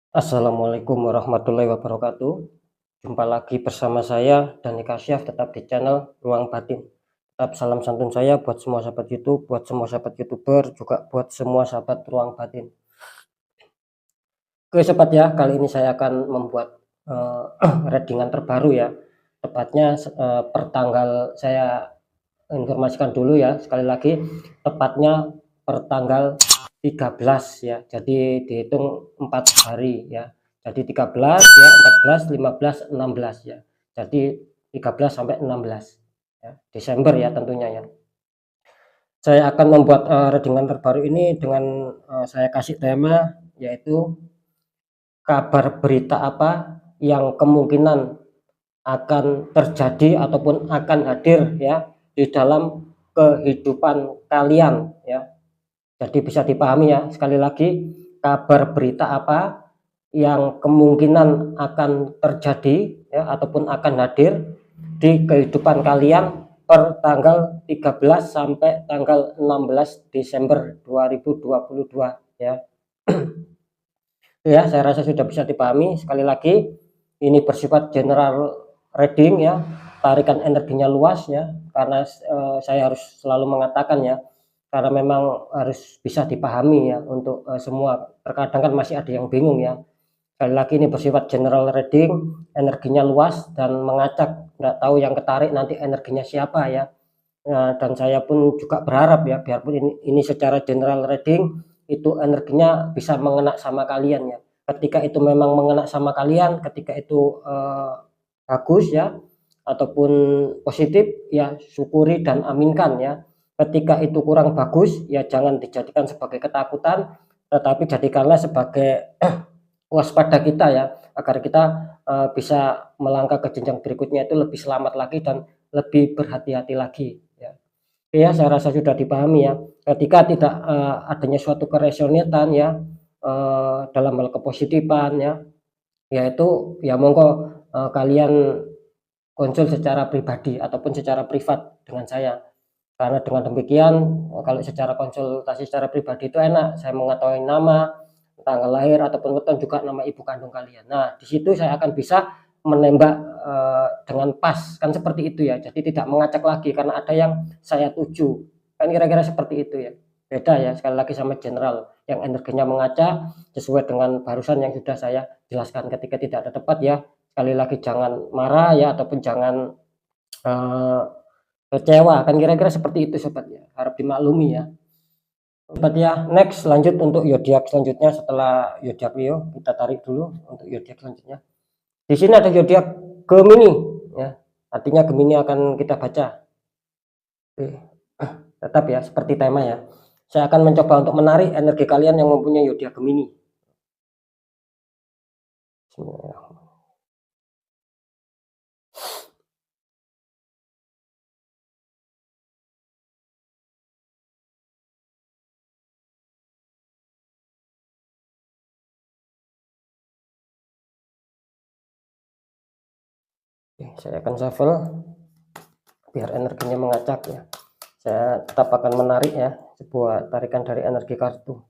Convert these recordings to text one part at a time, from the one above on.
Assalamualaikum warahmatullahi wabarakatuh. Jumpa lagi bersama saya Dani Kasyaf, tetap di channel Ruang Batin. Tetap salam santun saya buat semua sahabat YouTube, buat semua sahabat YouTuber, juga buat semua sahabat Ruang Batin. Oke sobat ya, kali ini saya akan membuat readingan terbaru ya. Tepatnya per tanggal, saya informasikan dulu ya, sekali lagi tepatnya per tanggal 13 ya. Jadi dihitung 4 hari ya. Jadi 13 ya, 14, 15, 16 ya. Jadi 13 sampai 16 ya, Desember ya tentunya ya. Saya akan membuat readingan terbaru ini dengan saya kasih tema yaitu kabar berita apa yang kemungkinan akan terjadi ataupun akan hadir ya di dalam kehidupan kalian ya. Jadi bisa dipahami ya, sekali lagi kabar berita apa yang kemungkinan akan terjadi ya ataupun akan hadir di kehidupan kalian per tanggal 13 sampai tanggal 16 Desember 2022 ya. Ya, saya rasa sudah bisa dipahami. Sekali lagi, ini bersifat general reading ya, tarikan energinya luas ya, karena saya harus selalu mengatakan ya, karena memang harus bisa dipahami ya untuk semua. Terkadang kan masih ada yang bingung ya. Sekali lagi ini bersifat general reading, energinya luas dan mengacak, nggak tahu yang ketarik nanti energinya siapa ya. Nah, dan saya pun juga berharap ya, biarpun ini secara general reading, itu energinya bisa mengena sama kalian ya. Ketika itu memang mengena sama kalian, ketika itu bagus ya, ataupun positif ya syukuri dan aminkan ya. Ketika itu kurang bagus ya jangan dijadikan sebagai ketakutan, tetapi jadikanlah sebagai waspada kita ya, agar kita bisa melangkah ke jenjang berikutnya itu lebih selamat lagi dan lebih berhati-hati lagi ya. Ya, saya rasa sudah dipahami ya. Ketika tidak adanya suatu keresonitan ya dalam hal kepositifan ya, yaitu ya monggo kalian konsul secara pribadi ataupun secara privat dengan saya. Karena dengan demikian kalau secara konsultasi secara pribadi itu enak, saya mengetahui nama, tanggal lahir ataupun weton juga nama ibu kandung kalian. Nah, di situ saya akan bisa menembak dengan pas, kan seperti itu ya. Jadi tidak mengacak lagi karena ada yang saya tuju. Kan kira-kira seperti itu ya. Beda ya sekali lagi sama general yang energinya mengacak sesuai dengan barusan yang sudah saya jelaskan. Ketika tidak ada tepat ya, sekali lagi jangan marah ya ataupun jangan eh, kecewa, kan kira-kira seperti itu sobat ya, harap dimaklumi ya. Sobat ya, next lanjut untuk zodiak selanjutnya. Setelah zodiak Leo kita tarik dulu untuk zodiak selanjutnya. Di sini ada zodiak Gemini ya, artinya Gemini akan kita baca. Oke. Tetap ya seperti tema ya, saya akan mencoba untuk menarik energi kalian yang mempunyai zodiak Gemini. Oke, saya akan shuffle biar energinya mengacak ya. Saya tetap akan menarik ya sebuah tarikan dari energi kartu.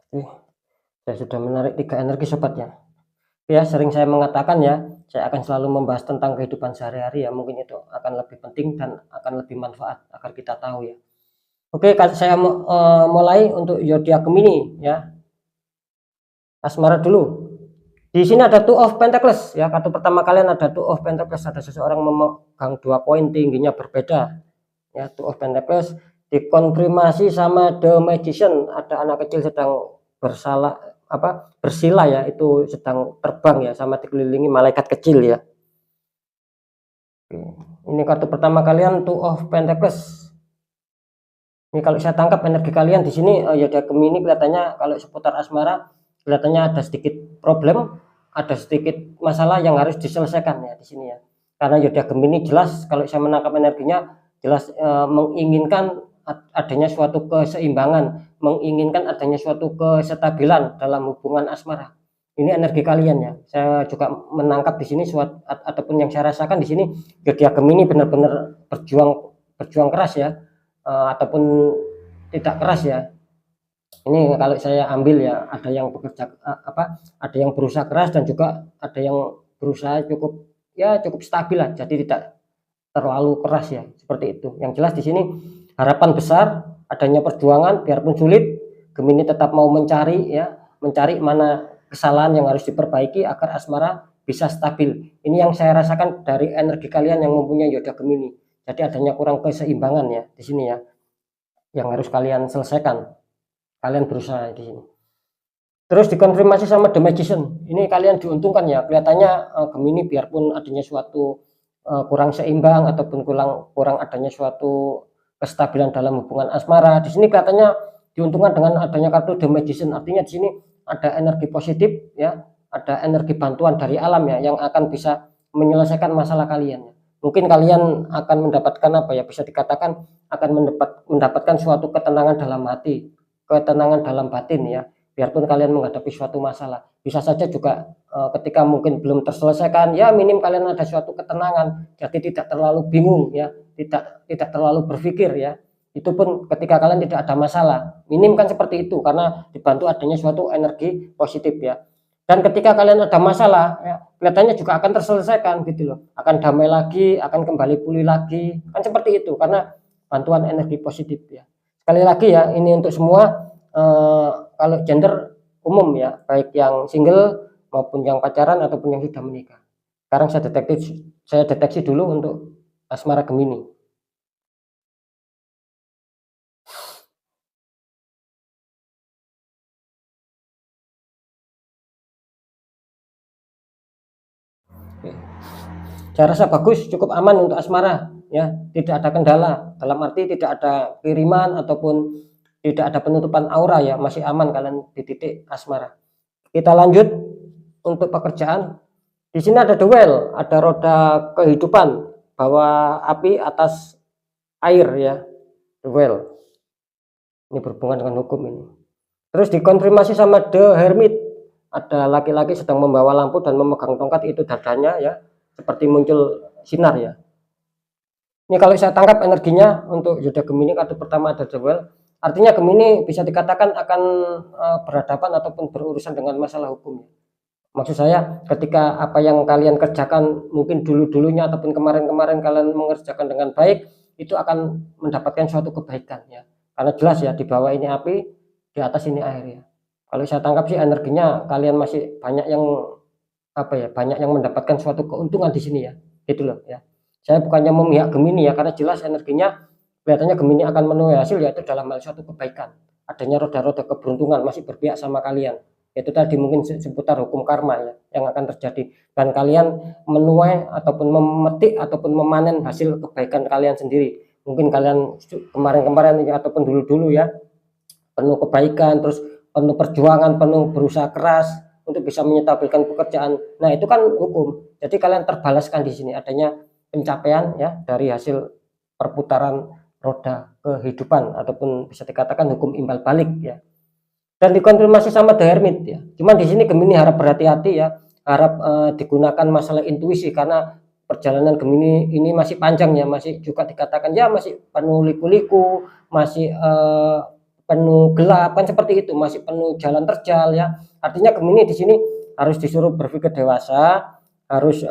Oke, saya sudah menarik 3 energi sobat ya. Ya, sering saya mengatakan ya, saya akan selalu membahas tentang kehidupan sehari-hari ya, mungkin itu akan lebih penting dan akan lebih manfaat agar kita tahu ya. Oke, saya mulai untuk zodiak Gemini ya. Asmara dulu. Di sini ada Two of Pentacles ya, kartu pertama kalian ada Two of Pentacles, ada seseorang memegang 2 koin tingginya berbeda ya. Two of Pentacles dikonfirmasi sama The Magician, ada anak kecil sedang bersila ya, itu sedang terbang ya, sama dikelilingi malaikat kecil ya. Ini kartu pertama kalian Two of Pentacles. Ini kalau saya tangkap energi kalian di sini ya, ada Gemini kelihatannya kalau seputar asmara kelihatannya ada sedikit problem, ada sedikit masalah yang harus diselesaikan ya di sini ya. Karena Yoda Gemini jelas kalau saya menangkap energinya jelas menginginkan adanya suatu keseimbangan, menginginkan adanya suatu kestabilan dalam hubungan asmara. Ini energi kalian ya. Saya juga menangkap di sini ataupun yang saya rasakan di sini Yoda Gemini benar-benar berjuang keras ya, ataupun tidak keras ya. Ini kalau saya ambil ya, ada yang bekerja ada yang berusaha keras dan juga ada yang berusaha cukup stabil lah, jadi tidak terlalu keras ya, seperti itu. Yang jelas di sini harapan besar, adanya perjuangan biarpun sulit, Gemini tetap mau mencari mana kesalahan yang harus diperbaiki agar asmara bisa stabil. Ini yang saya rasakan dari energi kalian yang mempunyai Yoda Gemini. Jadi adanya kurang keseimbangan ya di sini ya, yang harus kalian selesaikan. Kalian berusaha di sini. Terus dikonfirmasi sama The Magician. Ini kalian diuntungkan ya. Kelihatannya Gemini biarpun adanya suatu kurang seimbang ataupun kurang adanya suatu kestabilan dalam hubungan asmara. Di sini kelihatannya diuntungkan dengan adanya kartu The Magician. Artinya di sini ada energi positif ya, ada energi bantuan dari alam ya yang akan bisa menyelesaikan masalah kalian. Mungkin kalian akan mendapatkan bisa dikatakan akan mendapatkan suatu ketenangan dalam hati, ketenangan dalam batin ya, biarpun kalian menghadapi suatu masalah. Bisa saja juga ketika mungkin belum terselesaikan ya, minim kalian ada suatu ketenangan, jadi tidak terlalu bingung ya, tidak terlalu berpikir ya. Itu pun ketika kalian tidak ada masalah, minim kan seperti itu karena dibantu adanya suatu energi positif ya. Dan ketika kalian ada masalah ya, kelihatannya juga akan terselesaikan gitu loh, akan damai lagi, akan kembali pulih lagi, kan seperti itu karena bantuan energi positif ya. Sekali lagi ya, ini untuk semua kalau gender umum ya, baik yang single maupun yang pacaran ataupun yang sudah menikah. Sekarang saya deteksi dulu untuk asmara Gemini. Oke. Saya rasa bagus, cukup aman untuk asmara ya, tidak ada kendala, dalam arti tidak ada kiriman ataupun tidak ada penutupan aura ya, masih aman kalian di titik asmara. Kita lanjut untuk pekerjaan. Di sini ada The Well, ada roda kehidupan, bawa api atas air ya, The Well. Ini berhubungan dengan hukum ini. Terus dikonfirmasi sama The Hermit, ada laki-laki sedang membawa lampu dan memegang tongkat, itu dadanya ya, seperti muncul sinar ya. Ini kalau saya tangkap energinya untuk Yoda Gemini, kartu pertama ada The Well, artinya Gemini bisa dikatakan akan berhadapan ataupun berurusan dengan masalah hukum. Maksud saya ketika apa yang kalian kerjakan mungkin dulunya ataupun kemarin kalian mengerjakan dengan baik, itu akan mendapatkan suatu kebaikan ya, karena jelas ya, di bawah ini api, di atas ini air ya. Kalau saya tangkap sih energinya kalian masih banyak yang mendapatkan suatu keuntungan di sini ya, gitu loh ya. Saya bukannya memihak Gemini ya, karena jelas energinya kelihatannya Gemini akan menuai hasil, yaitu dalam hal suatu kebaikan, adanya roda-roda keberuntungan masih berpihak sama kalian. Itu tadi mungkin seputar hukum karma ya yang akan terjadi, dan kalian menuai ataupun memetik ataupun memanen hasil kebaikan kalian sendiri. Mungkin kalian kemarin ya, ataupun dulu ya, penuh kebaikan, terus penuh perjuangan, penuh berusaha keras untuk bisa menyetabilkan pekerjaan. Nah, itu kan hukum. Jadi kalian terbalaskan di sini adanya pencapaian ya dari hasil perputaran roda kehidupan, ataupun bisa dikatakan hukum imbal balik ya. Dan dikonfirmasi sama The Hermit ya. Cuman di sini Gemini harap berhati-hati ya, harap digunakan masalah intuisi, karena perjalanan Gemini ini masih panjang ya, masih juga dikatakan ya masih penuh liku-liku, masih penuh gelap kan seperti itu, masih penuh jalan terjal ya. Artinya Gemini di sini harus disuruh berpikir dewasa, harus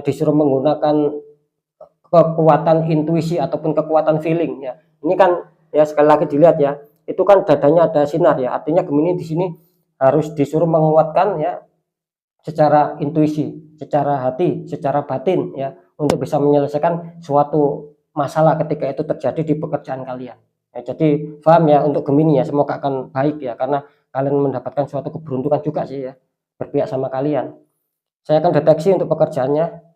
disuruh menggunakan kekuatan intuisi ataupun kekuatan feeling ya. Ini kan ya, sekali lagi dilihat ya, itu kan dadanya ada sinar ya, artinya Gemini di sini harus disuruh menguatkan ya secara intuisi, secara hati, secara batin ya, untuk bisa menyelesaikan suatu masalah ketika itu terjadi di pekerjaan kalian. Ya, jadi paham ya untuk Gemini ya, semoga akan baik ya, karena kalian mendapatkan suatu keberuntungan juga sih ya, berpihak sama kalian. Saya akan deteksi untuk pekerjaannya.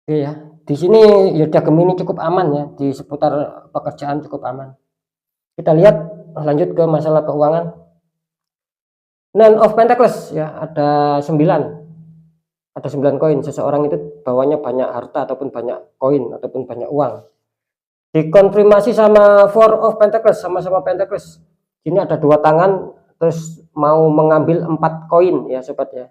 Oke ya, di sini Yoda Gemini cukup aman ya, di seputar pekerjaan cukup aman. Kita lihat lanjut ke masalah keuangan. Nine of Pentacles ya, ada 9. Ada 9 koin. Seseorang itu bawanya banyak harta ataupun banyak koin ataupun banyak uang. Dikonfirmasi sama Four of Pentacles, sama-sama Pentacles. Ini ada 2 tangan terus mau mengambil 4 koin ya sobat ya.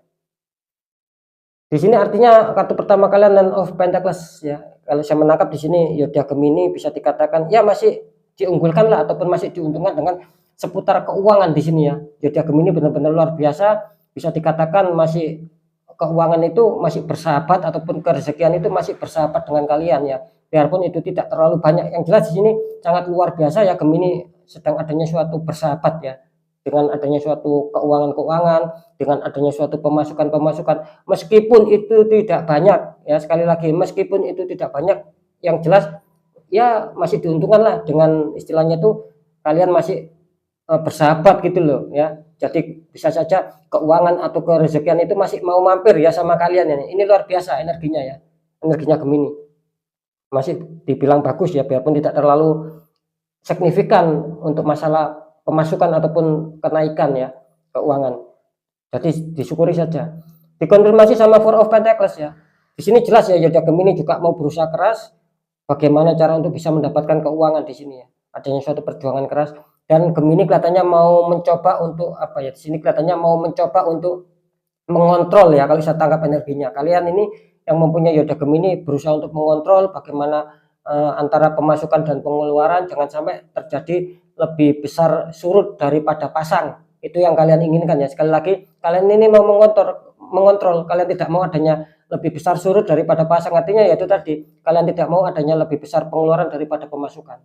Di sini artinya kartu pertama kalian Nine of Pentacles ya. Kalau saya menangkap di sini Yoda Gemini bisa dikatakan ya masih diunggulkan lah ataupun masih diuntungkan dengan seputar keuangan di sini ya. Yoda Gemini benar-benar luar biasa, bisa dikatakan masih keuangan itu masih bersahabat ataupun kerezekian itu masih bersahabat dengan kalian ya. Biarpun itu tidak terlalu banyak, yang jelas di sini sangat luar biasa ya Gemini sedang adanya suatu bersahabat ya. Dengan adanya suatu keuangan-keuangan, dengan adanya suatu pemasukan-pemasukan, meskipun itu tidak banyak ya, sekali lagi meskipun itu tidak banyak, yang jelas ya masih diuntungkan lah, dengan istilahnya tuh kalian masih bersahabat gitu loh ya. Jadi bisa saja keuangan atau kerezekian itu masih mau mampir ya sama kalian ya. Ini luar biasa energinya ya, energinya Gemini masih dibilang bagus ya, biarpun tidak terlalu signifikan untuk masalah pemasukan ataupun kenaikan ya keuangan. Jadi disyukuri saja. Dikonfirmasi sama Four of Pentacles ya. Di sini jelas ya Yoda Gemini juga mau berusaha keras bagaimana cara untuk bisa mendapatkan keuangan di sini ya. Adanya suatu perjuangan keras, dan Gemini kelihatannya mau mencoba untuk apa ya? Di sini kelihatannya mau mencoba untuk mengontrol ya, kalau saya tangkap energinya. Kalian ini yang mempunyai Yoda Gemini berusaha untuk mengontrol bagaimana antara pemasukan dan pengeluaran, jangan sampai terjadi lebih besar surut daripada pasang. Itu yang kalian inginkan ya. Sekali lagi kalian ini mau mengontrol, kalian tidak mau adanya lebih besar surut daripada pasang. Artinya yaitu tadi, kalian tidak mau adanya lebih besar pengeluaran daripada pemasukan.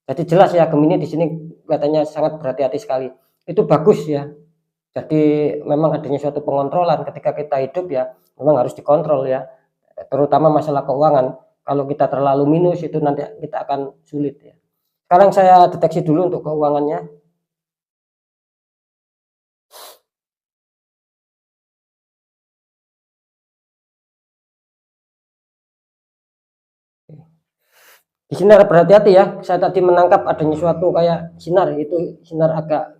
Jadi jelas ya Gemini di sini katanya sangat berhati-hati sekali. Itu bagus ya. Jadi memang adanya suatu pengontrolan ketika kita hidup ya, memang harus dikontrol ya, terutama masalah keuangan. Kalau kita terlalu minus itu nanti kita akan sulit ya. Sekarang saya deteksi dulu untuk keuangannya. Di sini harus berhati-hati ya. Saya tadi menangkap adanya suatu kayak sinar, itu sinar agak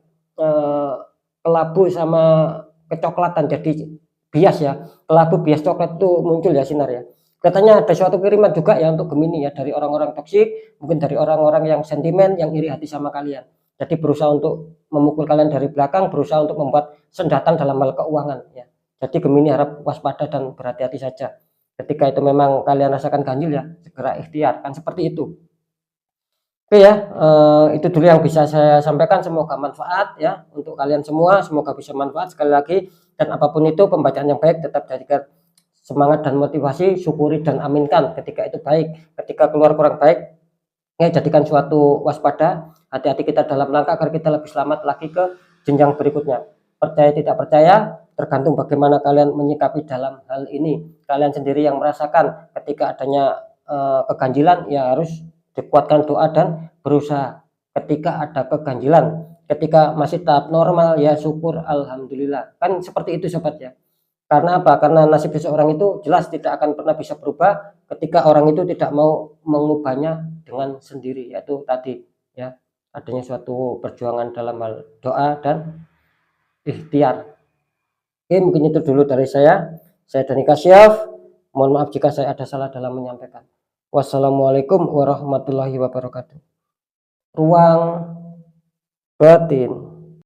kelabu sama kecoklatan, jadi bias ya, kelabu bias coklat itu muncul ya sinar ya. Katanya ada suatu kiriman juga ya untuk Gemini ya, dari orang-orang toksik, mungkin dari orang-orang yang sentimen, yang iri hati sama kalian. Jadi berusaha untuk memukul kalian dari belakang, berusaha untuk membuat sendatan dalam hal keuangan ya. Jadi Gemini harap waspada dan berhati-hati saja. Ketika itu memang kalian rasakan ganjil ya, segera ikhtiar, kan seperti itu. Oke ya, itu dulu yang bisa saya sampaikan. Semoga manfaat ya untuk kalian semua. Semoga bisa manfaat sekali lagi. Dan apapun itu pembacaan yang baik tetap jadikan semangat dan motivasi. Syukuri dan aminkan ketika itu baik. Ketika keluar kurang baik, ya jadikan suatu waspada. Hati-hati kita dalam langkah agar kita lebih selamat lagi ke jenjang berikutnya. Percaya tidak percaya tergantung bagaimana kalian menyikapi dalam hal ini. Kalian sendiri yang merasakan ketika adanya keganjilan ya harus dikuatkan doa dan berusaha. Ketika ada keganjilan, ketika masih tahap normal ya syukur alhamdulillah. Kan seperti itu sobat ya. Karena apa? Karena nasib seseorang itu jelas tidak akan pernah bisa berubah ketika orang itu tidak mau mengubahnya dengan sendiri, yaitu tadi ya adanya suatu perjuangan dalam hal doa dan ikhtiar. Oke, mungkin itu dulu dari saya. Saya Dani Kasyaf. Mohon maaf jika saya ada salah dalam menyampaikan. Wassalamualaikum warahmatullahi wabarakatuh. Ruang batin.